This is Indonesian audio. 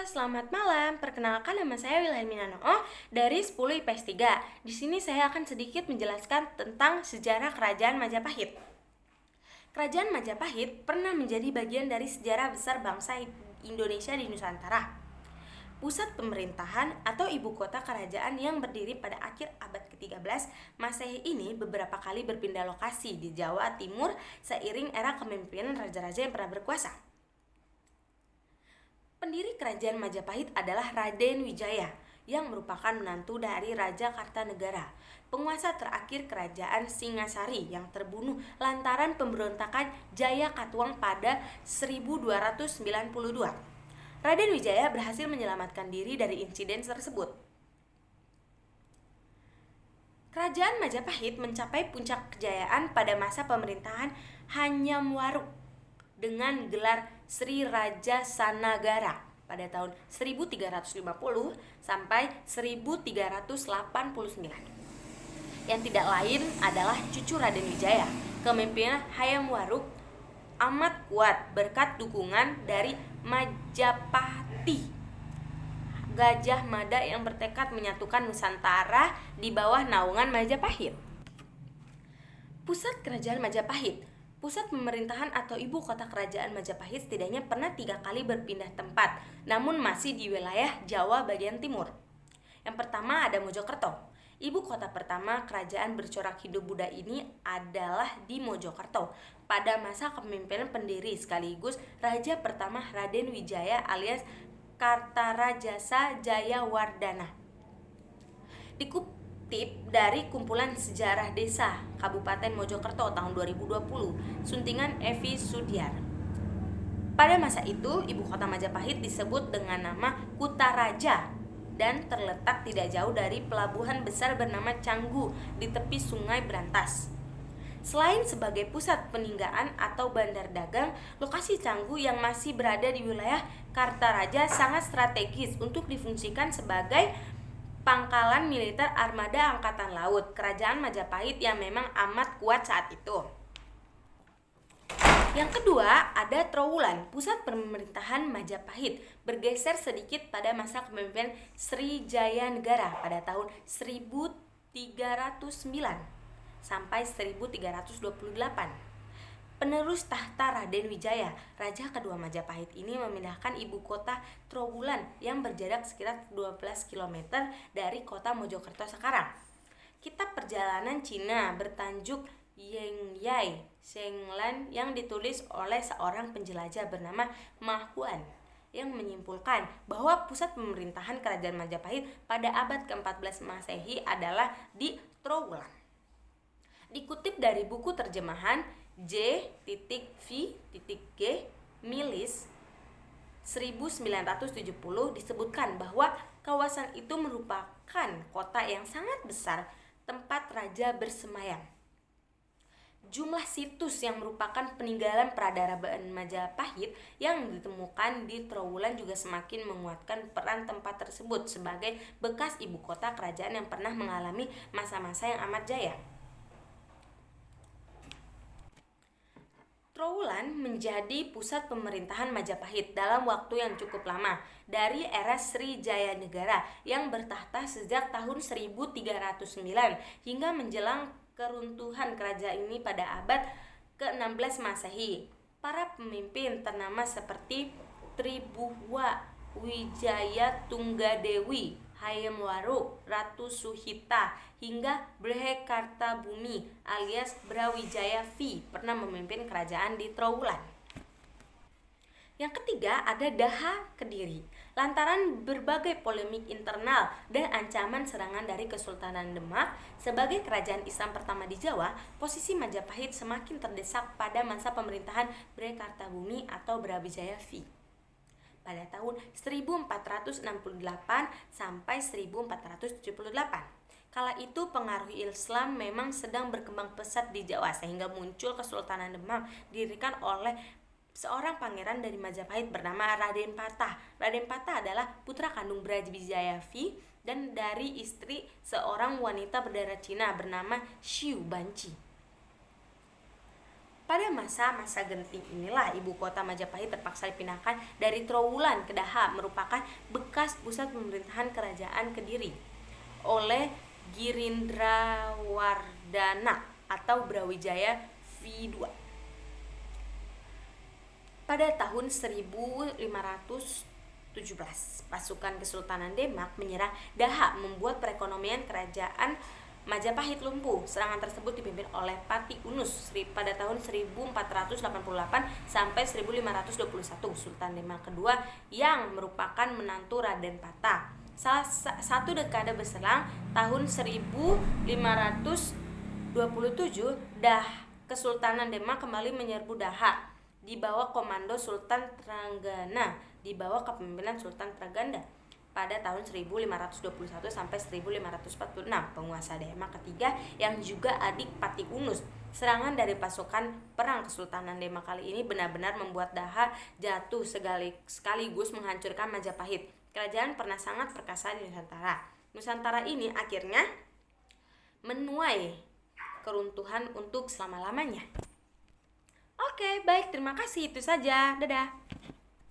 Selamat malam. Perkenalkan, nama saya Wilhelmina Noo dari 10 IPS 3. Di sini saya akan sedikit menjelaskan tentang sejarah Kerajaan Majapahit. Kerajaan Majapahit pernah menjadi bagian dari sejarah besar bangsa Indonesia di Nusantara. Pusat pemerintahan atau ibu kota kerajaan yang berdiri pada akhir abad ke-13 Masehi ini beberapa kali berpindah lokasi di Jawa Timur seiring era kepemimpinan raja-raja yang pernah berkuasa. Pendiri Kerajaan Majapahit adalah Raden Wijaya yang merupakan menantu dari Raja Kartanegara, penguasa terakhir Kerajaan Singasari yang terbunuh lantaran pemberontakan Jaya Katuang pada 1292. Raden Wijaya berhasil menyelamatkan diri dari insiden tersebut. Kerajaan Majapahit mencapai puncak kejayaan pada masa pemerintahan Hanyamwaruk dengan gelar Sri Raja Sanagara pada tahun 1350 sampai 1389. Yang tidak lain adalah cucu Raden Wijaya. Kepemimpinan Hayam Wuruk amat kuat berkat dukungan dari Majapahti, Gajah Mada yang bertekad menyatukan Nusantara di bawah naungan Majapahit. Pusat Kerajaan Majapahit. Pusat pemerintahan atau ibu kota kerajaan Majapahit setidaknya pernah 3 kali berpindah tempat, namun masih di wilayah Jawa bagian timur. Yang pertama ada Mojokerto. Ibu kota pertama kerajaan bercorak Hindu-Buddha ini adalah di Mojokerto pada masa kepemimpinan pendiri sekaligus raja pertama Raden Wijaya alias Kartarajasa Jayawardana. Dikutip dari kumpulan sejarah desa Kabupaten Mojokerto tahun 2020, suntingan Evi Sudyar. Pada masa itu, ibu kota Majapahit disebut dengan nama Kutaraja dan terletak tidak jauh dari pelabuhan besar bernama Canggu di tepi Sungai Brantas. Selain sebagai pusat peninggalan atau bandar dagang, lokasi Canggu yang masih berada di wilayah Kartaraja sangat strategis untuk difungsikan sebagai pangkalan militer armada angkatan laut Kerajaan Majapahit yang memang amat kuat saat itu. Yang kedua ada Trowulan, pusat pemerintahan Majapahit, bergeser sedikit pada masa kepemimpinan Sri Jaya Negara pada tahun 1309 sampai 1328. Penerus tahta Raden Wijaya, raja kedua Majapahit ini memindahkan ibu kota Trowulan yang berjarak sekitar 12 km dari kota Mojokerto sekarang. Kitab perjalanan Cina bertajuk Yengyai Shenglan yang ditulis oleh seorang penjelajah bernama Ma Huan yang menyimpulkan bahwa pusat pemerintahan kerajaan Majapahit pada abad ke-14 Masehi adalah di Trowulan. Dikutip dari buku terjemahan J.V.G. Milis 1970 disebutkan bahwa kawasan itu merupakan kota yang sangat besar tempat raja bersemayam. Jumlah situs yang merupakan peninggalan peradaban Majapahit yang ditemukan di Trowulan juga semakin menguatkan peran tempat tersebut sebagai bekas ibu kota kerajaan yang pernah mengalami masa-masa yang amat jaya. Trowulan menjadi pusat pemerintahan Majapahit dalam waktu yang cukup lama dari era Sri Jaya Negara yang bertahta sejak tahun 1309 hingga menjelang keruntuhan kerajaan ini pada abad ke-16 Masehi. Para pemimpin ternama seperti Tribhuwa Wijaya Tunggadewi, Hayam Wuruk, Ratu Suhita, hingga Brahekartabumi alias Brawijaya V pernah memimpin kerajaan di Trowulan. Yang ketiga ada Daha Kediri. Lantaran berbagai polemik internal dan ancaman serangan dari Kesultanan Demak sebagai kerajaan Islam pertama di Jawa, posisi Majapahit semakin terdesak pada masa pemerintahan Brahekartabumi atau Brawijaya V pada tahun 1468 sampai 1478. Kala itu pengaruh Islam memang sedang berkembang pesat di Jawa sehingga muncul Kesultanan Demak didirikan oleh seorang pangeran dari Majapahit bernama Raden Patah. Raden Patah adalah putra kandung Brawijaya V dan dari istri seorang wanita berdarah Cina bernama Xiu Banci. Pada masa-masa genting inilah ibu kota Majapahit terpaksa dipindahkan dari Trowulan ke Daha, merupakan bekas pusat pemerintahan kerajaan Kediri oleh Girindrawardana atau Brawijaya V2. Pada tahun 1517, pasukan Kesultanan Demak menyerang Daha, membuat perekonomian kerajaan Majapahit lumpuh. Serangan tersebut dipimpin oleh Pati Unus pada tahun 1488 sampai 1521. Sultan Demak kedua yang merupakan menantu Raden Patah. Satu dekade berselang, tahun 1527, Kesultanan Demak kembali menyerbu Daha di bawah komando Sultan Trenggana di bawah kepemimpinan Sultan Traganda. Pada tahun 1521 sampai 1546, penguasa Demak ketiga yang juga adik Pati Unus. Serangan dari pasukan perang Kesultanan Demak kali ini benar-benar membuat Daha jatuh sekaligus menghancurkan Majapahit. Kerajaan pernah sangat perkasa di Nusantara. Nusantara ini akhirnya menuai keruntuhan untuk selama-lamanya. Oke, baik, terima kasih. Itu saja. Dadah.